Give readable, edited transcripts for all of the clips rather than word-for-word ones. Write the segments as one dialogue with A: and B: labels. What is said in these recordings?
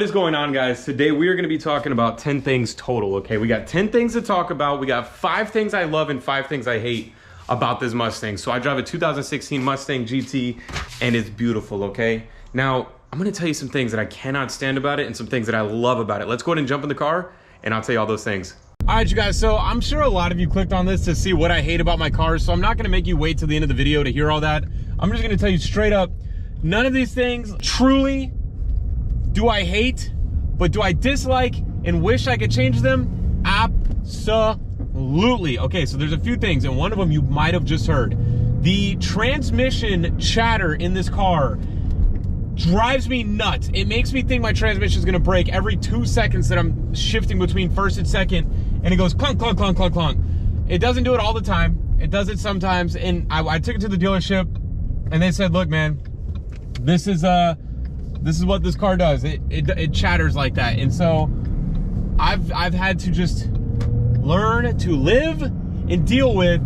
A: is going on, guys? Today we are going to be talking about 10 things total, okay? We got 10 things to talk about. We got 5 things I love and 5 things I hate about this Mustang. So I drive a 2016 Mustang GT and it's beautiful, okay? Now, I'm going to tell you some things that I cannot stand about it and some things that I love about it. Let's go ahead and jump in the car and I'll tell you all those things. All right, you guys, so I'm sure a lot of you clicked on this to see what I hate about my cars, so I'm not going to make you wait till the end of the video to hear all that. I'm just going to tell you straight up, none of these things truly do I hate, but do I dislike and wish I could change them? Absolutely. Okay, so there's a few things, and one of them you might have just heard. The transmission chatter in this car drives me nuts. It makes me think my transmission is gonna break every 2 seconds that I'm shifting between first and second, and it goes clunk, clunk, clunk, clunk, clunk. It doesn't do it all the time. It does it sometimes, and I took it to the dealership, and they said, look, man, this is what this car does. It chatters like that. And so I've had to just learn to live and deal with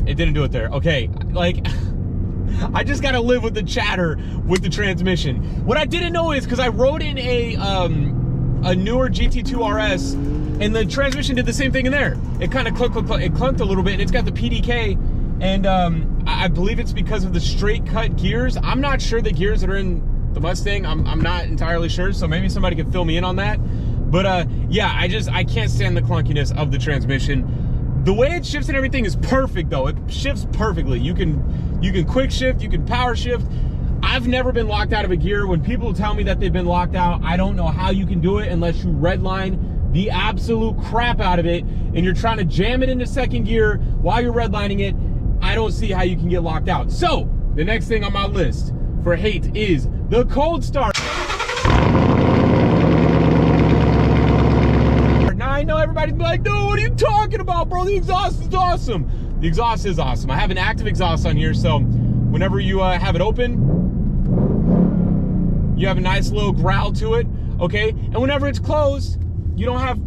A: it didn't do it there. Okay, like I just gotta live with the chatter with the transmission. What I didn't know is, because I rode in a newer GT2 RS and the transmission did the same thing in there. It kind of it clunked a little bit, and it's got the PDK, and I believe it's because of the straight cut gears. I'm not sure the gears that are in the Mustang. I'm not entirely sure, so maybe somebody could fill me in on that. But yeah, I can't stand the clunkiness of the transmission. The way it shifts and everything is perfect though. It shifts perfectly. You can quick shift, you can power shift. I've never been locked out of a gear. When people tell me that they've been locked out, I don't know how you can do it unless you redline the absolute crap out of it and you're trying to jam it into second gear while you're redlining it. I don't see how you can get locked out. So the next thing on my list for hate is the cold start. Now I know everybody's like, no, what are you talking about, bro? The exhaust is awesome. The exhaust is awesome. I have an active exhaust on here, so whenever you have it open, you have a nice little growl to it, okay? And whenever it's closed, you don't have,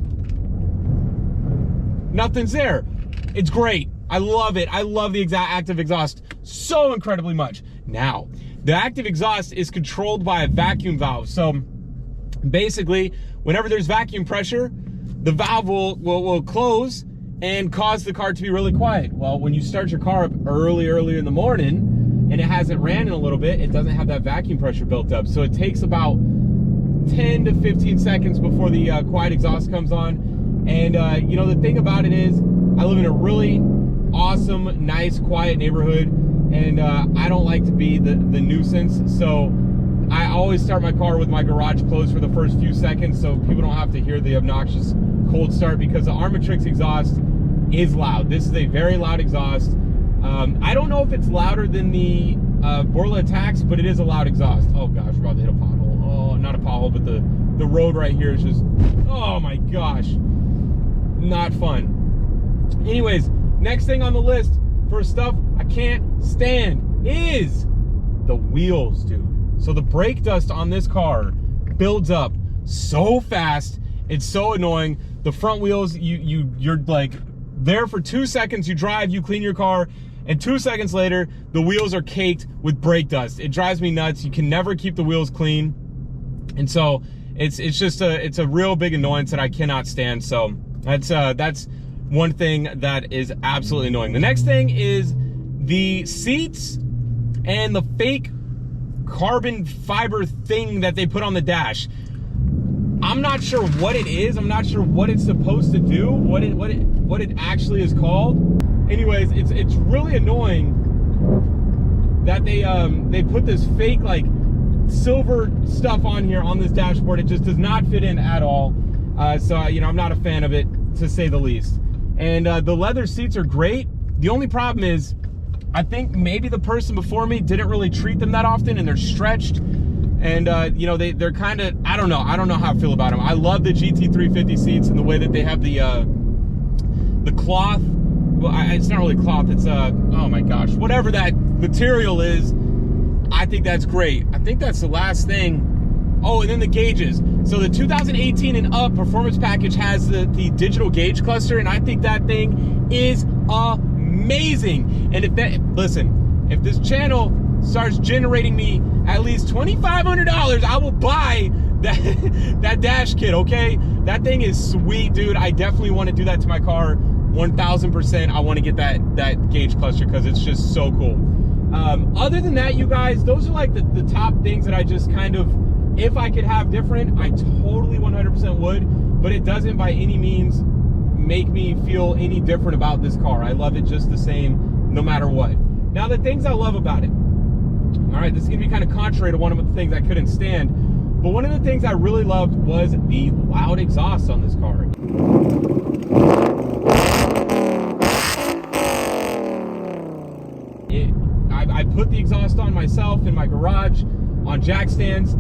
A: nothing's there. It's great. I love it. I love the active exhaust so incredibly much. Now, the active exhaust is controlled by a vacuum valve. So basically, whenever there's vacuum pressure, the valve will close and cause the car to be really quiet. Well, when you start your car up early in the morning and it hasn't ran in a little bit, it doesn't have that vacuum pressure built up. So it takes about 10 to 15 seconds before the quiet exhaust comes on. And you know, the thing about it is, I live in a really awesome, nice, quiet neighborhood, and I don't like to be the nuisance, so I always start my car with my garage closed for the first few seconds so people don't have to hear the obnoxious cold start, because the Armatrix exhaust is loud. This is a very loud exhaust. I don't know if it's louder than the Borla Attacks, but it is a loud exhaust. Oh gosh, we're about to hit a pothole. Oh, not a pothole, but the road right here is just, oh my gosh, not fun. Anyways, next thing on the list for stuff I can't stand is the wheels, dude. So the brake dust on this car builds up so fast. It's so annoying. The front wheels, you're like there for 2 seconds, you drive, you clean your car, and 2 seconds later, the wheels are caked with brake dust. It drives me nuts. You can never keep the wheels clean. And so it's a real big annoyance that I cannot stand. So that's one thing that is absolutely annoying. The next thing is the seats and the fake carbon fiber thing that they put on the dash. I'm not sure what it is. I'm not sure what it's supposed to do, what it actually is called. Anyways, it's really annoying that they put this fake like silver stuff on here on this dashboard. It just does not fit in at all. So you know, I'm not a fan of it, to say the least. And the leather seats are great. The only problem is, I think maybe the person before me didn't really treat them that often, and they're stretched. And you know, they're kind of, I don't know how I feel about them. I love the GT350 seats and the way that they have the cloth. Well, it's not really cloth. It's oh my gosh, whatever that material is. I think that's great. I think that's the last thing. Oh, and then the gauges. So the 2018 and up performance package has the digital gauge cluster, and I think that thing is amazing. And if this channel starts generating me at least $2,500, I will buy that dash kit, okay? That thing is sweet, dude. I definitely want to do that to my car. 1000%. I want to get that gauge cluster because it's just so cool. Other than that, you guys, those are like the top things that I just kind of, if I could have different, I totally 100% would, but it doesn't by any means make me feel any different about this car. I love it just the same, no matter what. Now, the things I love about it. All right, this is gonna be kind of contrary to one of the things I couldn't stand, but one of the things I really loved was the loud exhaust on this car. I put the exhaust on myself in my garage on jack stands,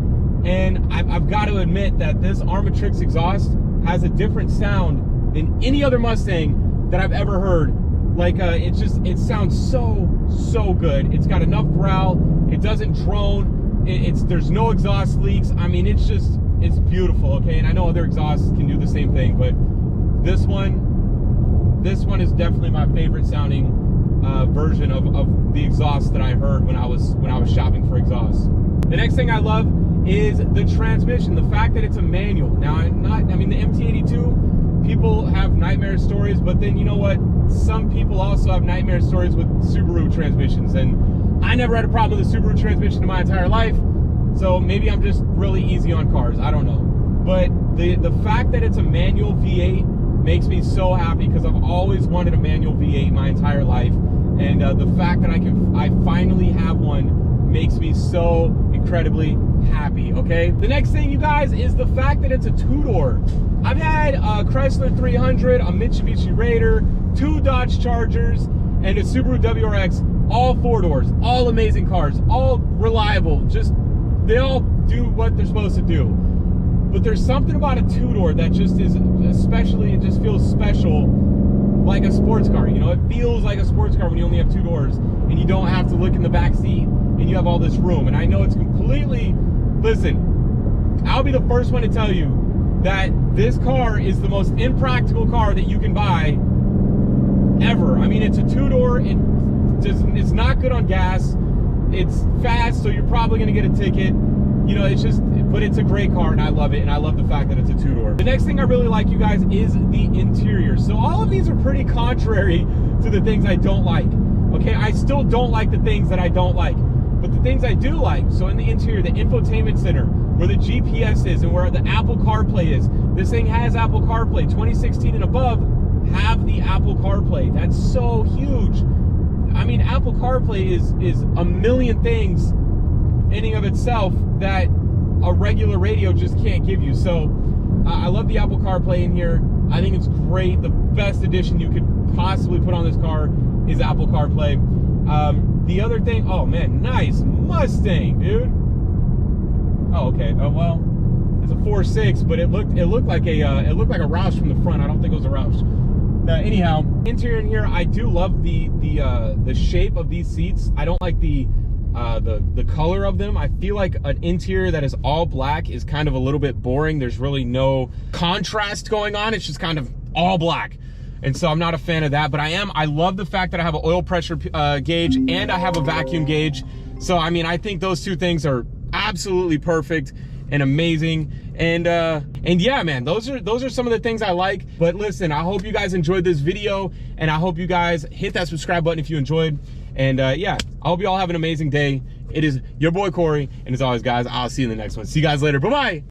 A: and I've got to admit that this Armatrix exhaust has a different sound than any other Mustang that I've ever heard. Like, it sounds so good. It's got enough growl. It doesn't drone. There's no exhaust leaks. I mean, it's beautiful, okay? And I know other exhausts can do the same thing, but this one is definitely my favorite sounding version of the exhaust that I heard when I was shopping for exhausts. The next thing I love is the transmission, the fact that it's a manual. Now, I mean, the MT82, people have nightmare stories, but then you know what? Some people also have nightmare stories with Subaru transmissions, and I never had a problem with a Subaru transmission in my entire life, so maybe I'm just really easy on cars, I don't know. But the fact that it's a manual V8 makes me so happy, because I've always wanted a manual V8 my entire life, and the fact that I finally have one makes me so incredibly happy, okay? The next thing, you guys, is the fact that it's a two-door. I've had a Chrysler 300, a Mitsubishi Raider, 2 Dodge Chargers, and a Subaru WRX, all 4 doors, all amazing cars, all reliable, just, they all do what they're supposed to do. But there's something about a 2-door that just is, especially, it just feels special, like a sports car, you know? It feels like a sports car when you only have 2 doors, and you don't have to look in the back seat, and you have all this room. And I know it's completely, listen, I'll be the first one to tell you that this car is the most impractical car that you can buy ever. I mean, it's a 2-door, it's not good on gas, it's fast, so you're probably gonna get a ticket. You know, it's just, but it's a great car, and I love it, and I love the fact that it's a 2-door. The next thing I really like, you guys, is the interior. So all of these are pretty contrary to the things I don't like, okay? I still don't like the things that I don't like, but the things I do like, so in the interior, the infotainment center, where the GPS is and where the Apple CarPlay is. This thing has Apple CarPlay. 2016 and above have the Apple CarPlay. That's so huge. I mean, Apple CarPlay is a million things in and of itself that a regular radio just can't give you. So I love the Apple CarPlay in here. I think it's great. The best addition you could possibly put on this car is Apple CarPlay. The other thing, oh man, nice Mustang, dude. Oh, okay. Oh, well, it's a 4.6, but it looked like a Roush from the front. I don't think it was a Roush. Anyhow, interior in here, I do love the shape of these seats. I don't like the color of them. I feel like an interior that is all black is kind of a little bit boring. There's really no contrast going on. It's just kind of all black. And so I'm not a fan of that, but I love the fact that I have an oil pressure gauge and I have a vacuum gauge. So, I mean, I think those two things are absolutely perfect and amazing. And yeah, man, those are some of the things I like. But listen, I hope you guys enjoyed this video, and I hope you guys hit that subscribe button if you enjoyed. And yeah, I hope you all have an amazing day. It is your boy Corey, and as always, guys, I'll see you in the next one. See you guys later. Bye-bye.